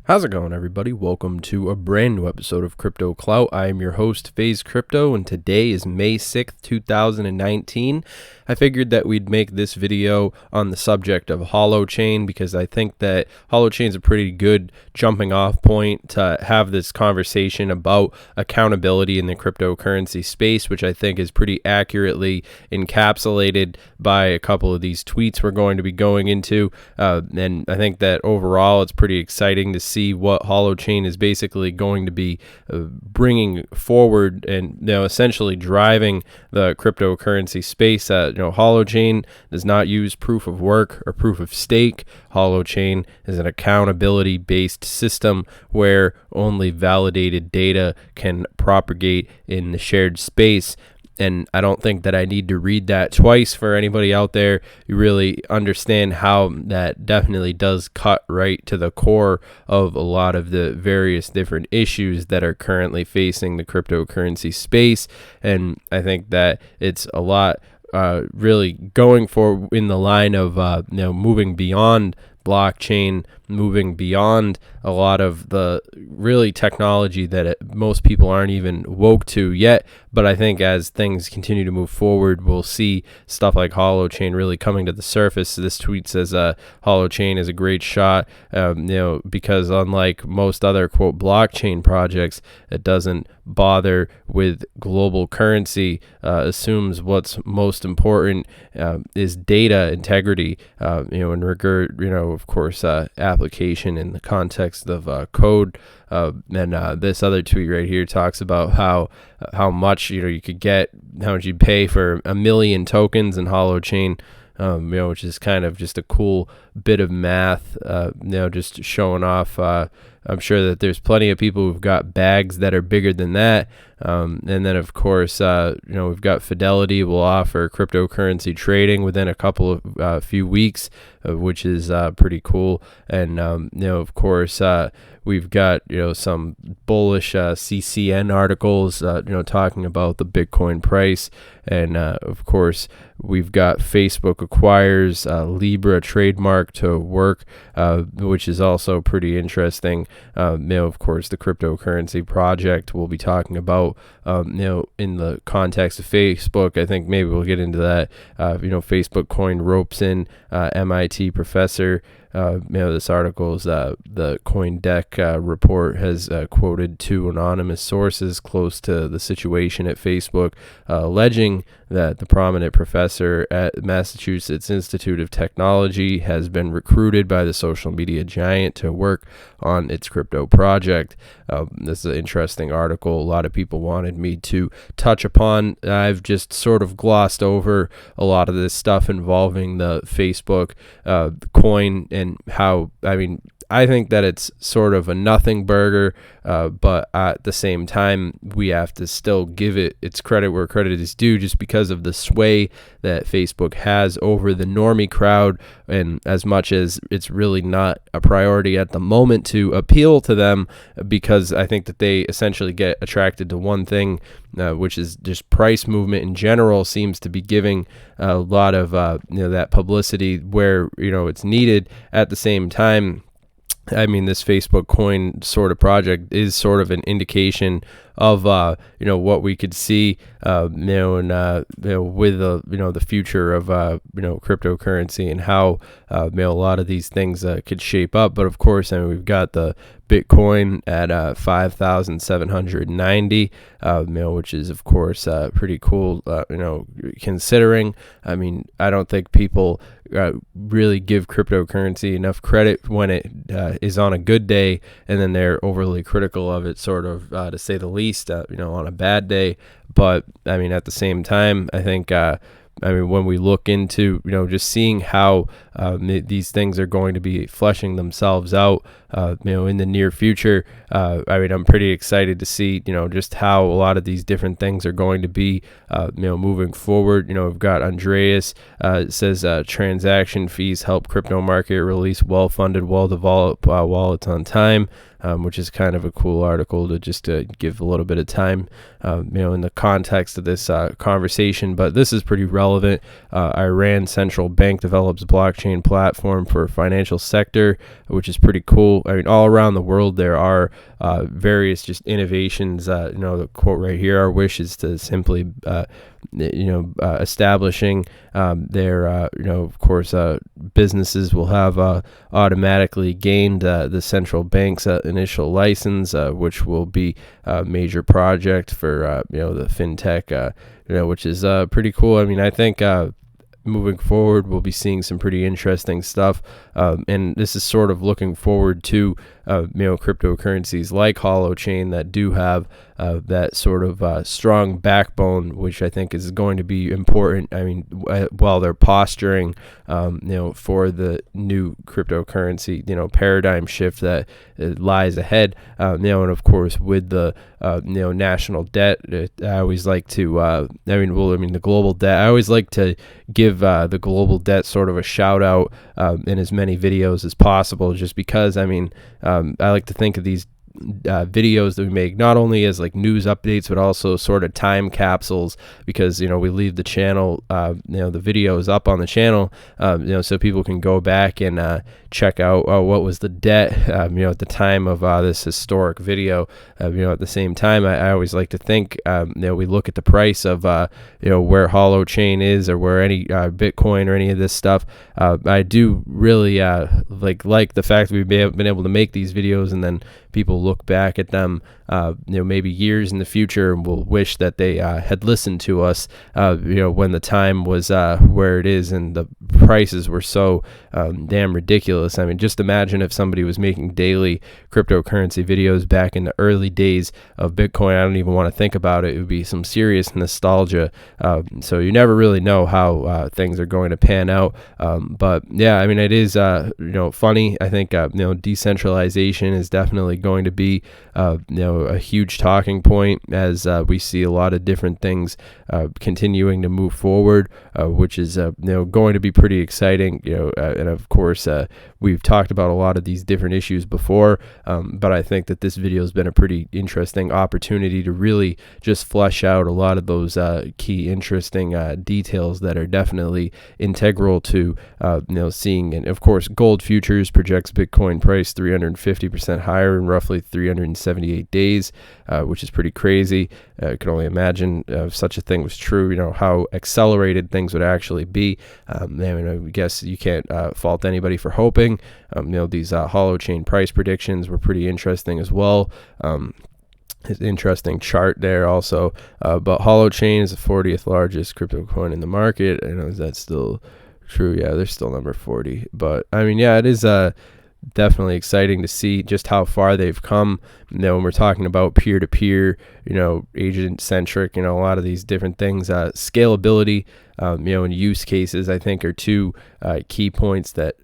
How's it going, everybody? Welcome to a brand new episode of Crypto Clout. I am your host, FaZe Crypto, and today is May 6th, 2019. I figured that we'd make this video on the subject of HoloChain because I think that HoloChain is a pretty good jumping off point to have this conversation about accountability in the cryptocurrency space, which I think is pretty accurately encapsulated by a couple of these tweets we're going to be going into. And I think that overall it's pretty exciting to see what HoloChain is basically going to be bringing forward and essentially driving the cryptocurrency space. HoloChain does not use proof of work or proof of stake. HoloChain is an accountability based system where only validated data can propagate in the shared space. And I don't think that I need to read that twice for anybody out there. You really understand how that definitely does cut right to the core of a lot of the various different issues that are currently facing the cryptocurrency space. And I think that it's a lot really going for in the line of moving beyond blockchain, moving beyond a lot of the really technology that most people aren't even woke to yet. But I think as things continue to move forward, we'll see stuff like HoloChain really coming to the surface. This tweet says HoloChain is a great shot, because unlike most other quote blockchain projects, it doesn't bother with global currency, assumes what's most important is data integrity, in regard, of course, application in the context of code. And this other tweet right here talks about how much you could get, how much you'd pay for 1 million tokens in HoloChain. Which is kind of just a cool bit of math, just showing off. I'm sure that there's plenty of people who've got bags that are bigger than that. And then, of course, we've got Fidelity will offer cryptocurrency trading within a couple of few weeks, which is pretty cool. And, of course, we've got, some bullish CCN articles, talking about the Bitcoin price. And, of course, we've got Facebook acquires Libra trademark to work, which is also pretty interesting. Of course, the cryptocurrency project we'll be talking about, in the context of Facebook. I think maybe we'll get into that. Facebook coin ropes in MIT professor. This article is the CoinDeck report has quoted two anonymous sources close to the situation at Facebook, alleging that the prominent professor at Massachusetts Institute of Technology has been recruited by the social media giant to work on its crypto project. This is an interesting article. A lot of people wanted me to touch upon. I've just sort of glossed over a lot of this stuff involving the Facebook coin and how, I think that it's sort of a nothing burger, but at the same time, we have to still give it its credit where credit is due, just because of the sway that Facebook has over the normie crowd. And as much as it's really not a priority at the moment to appeal to them, because I think that they essentially get attracted to one thing, which is just price movement in general, seems to be giving a lot of that publicity where it's needed. At the same time, this Facebook coin sort of project is sort of an indication of what we could see with the future of cryptocurrency and how a lot of these things could shape up. But of course, we've got the Bitcoin at 5,790, which is of course pretty cool. Considering, I don't think people really give cryptocurrency enough credit when it is on a good day, and then they're overly critical of it, sort of to say the least, on a bad day. But at the same time, I think when we look into just seeing how these things are going to be fleshing themselves out in the near future, I'm pretty excited to see just how a lot of these different things are going to be moving forward. We've got Andreas says transaction fees help crypto market release well-funded, well-developed wallets on time. which is kind of a cool article to just give a little bit of time, in the context of this conversation. But this is pretty relevant. Iran central bank develops blockchain platform for financial sector, which is pretty cool. I mean, all around the world there are various just innovations. The quote right here: "Our wish is to simply, establishing their, of course, businesses will have automatically gained the central bank's initial license, which will be a major project for the fintech, which is pretty cool. I mean, I think moving forward, we'll be seeing some pretty interesting stuff, and this is sort of looking forward to cryptocurrencies like HoloChain that do have that sort of strong backbone, which I think is going to be important. I mean, while they're posturing, for the new cryptocurrency, paradigm shift that lies ahead, and of course with the national debt, I always like to, the global debt. I always like to give the global debt sort of a shout out in as many videos as possible, just because I like to think of these videos that we make not only as like news updates, but also sort of time capsules, because we leave the channel, the videos up on the channel, so people can go back and check out what was the debt at the time of this historic video. At the same time, I always like to think we look at the price of where HoloChain is, or where any Bitcoin or any of this stuff. I do really like the fact that we've been able to make these videos, and then people look back at them maybe years in the future and will wish that they had listened to us when the time was where it is and the prices were so damn ridiculous. I mean, just imagine if somebody was making daily cryptocurrency videos back in the early days of Bitcoin. I don't even want to think about it. It would be some serious nostalgia. So you never really know how things are going to pan out. But yeah, I mean, it is funny. I think decentralization is definitely going to be a huge talking point as we see a lot of different things continuing to move forward, which is going to be pretty exciting. And of course we've talked about a lot of these different issues before, but I think that this video has been a pretty interesting opportunity to really just flesh out a lot of those key interesting details that are definitely integral to seeing. And of course, gold futures projects Bitcoin price 350% higher in roughly 378 days, which is pretty crazy. I could only imagine if such a thing was true, how accelerated things would actually be. I guess you can't fault anybody for hoping. These HoloChain price predictions were pretty interesting as well. Interesting chart there also. But HoloChain is the 40th largest crypto coin in the market. Is that still true? Yeah, they're still number 40. But it is definitely exciting to see just how far they've come. When we're talking about peer-to-peer, agent centric, a lot of these different things, scalability, and use cases, I think, are two key points that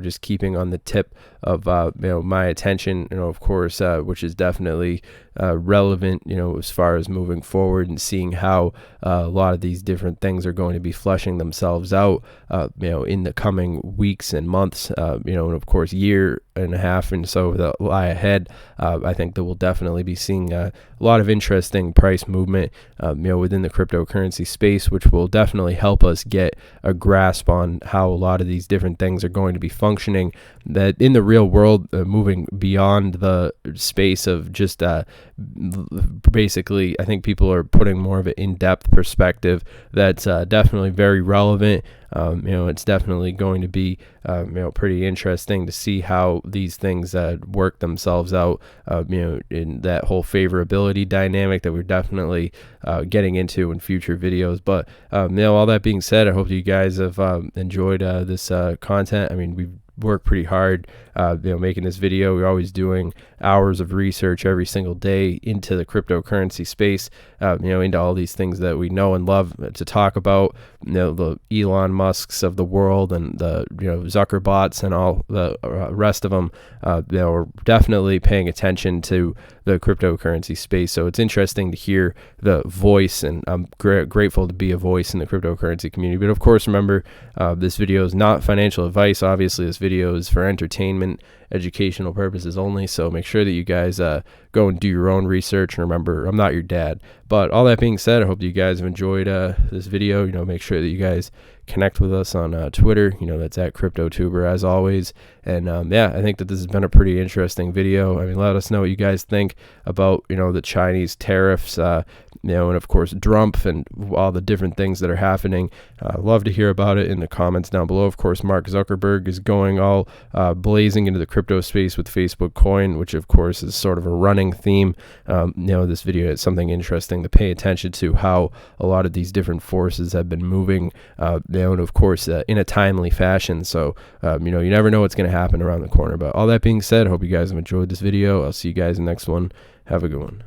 just keeping on the tip of my attention, of course, which is definitely relevant, as far as moving forward and seeing how a lot of these different things are going to be fleshing themselves out, in the coming weeks and months, and of course year and a half and so that lie ahead. I think that we'll definitely be seeing a lot of interesting price movement, within the cryptocurrency space, which will definitely help us get a grasp on how a lot of these different things are going to be functioning, that in the real world, moving beyond the space of just basically, I think people are putting more of an in-depth perspective that's definitely very relevant. It's definitely going to be pretty interesting to see how these things work themselves out, in that whole favorability dynamic that we're definitely getting into in future videos. But all that being said, I hope you guys have enjoyed this content. I mean, we've worked pretty hard making this video. We're always doing hours of research every single day into the cryptocurrency space, into all these things that we know and love to talk about, the Elon Musks of the world and the Zuckerbots and all the rest of them. We're definitely paying attention to the cryptocurrency space, so it's interesting to hear the voice, and I'm grateful to be a voice in the cryptocurrency community. But of course, remember, this video is not financial advice. Obviously, this video is for entertainment, educational purposes only, so make sure that you guys go and do your own research. And remember, I'm not your dad. But all that being said, I hope you guys have enjoyed this video. Make sure that you guys connect with us on Twitter. That's at CryptoTuber as always. And yeah, I think that this has been a pretty interesting video. I mean, let us know what you guys think about the Chinese tariffs, and of course Trump and all the different things that are happening. Love to hear about it in the comments down below. Of course, Mark Zuckerberg is going all blazing into the crypto space with Facebook Coin, which of course is sort of a running theme. This video is something interesting to pay attention to, how a lot of these different forces have been moving, and of course in a timely fashion. So you never know what's going to happen around the corner. But all that being said, I hope you guys have enjoyed this video. I'll see you guys in the next one. Have a good one.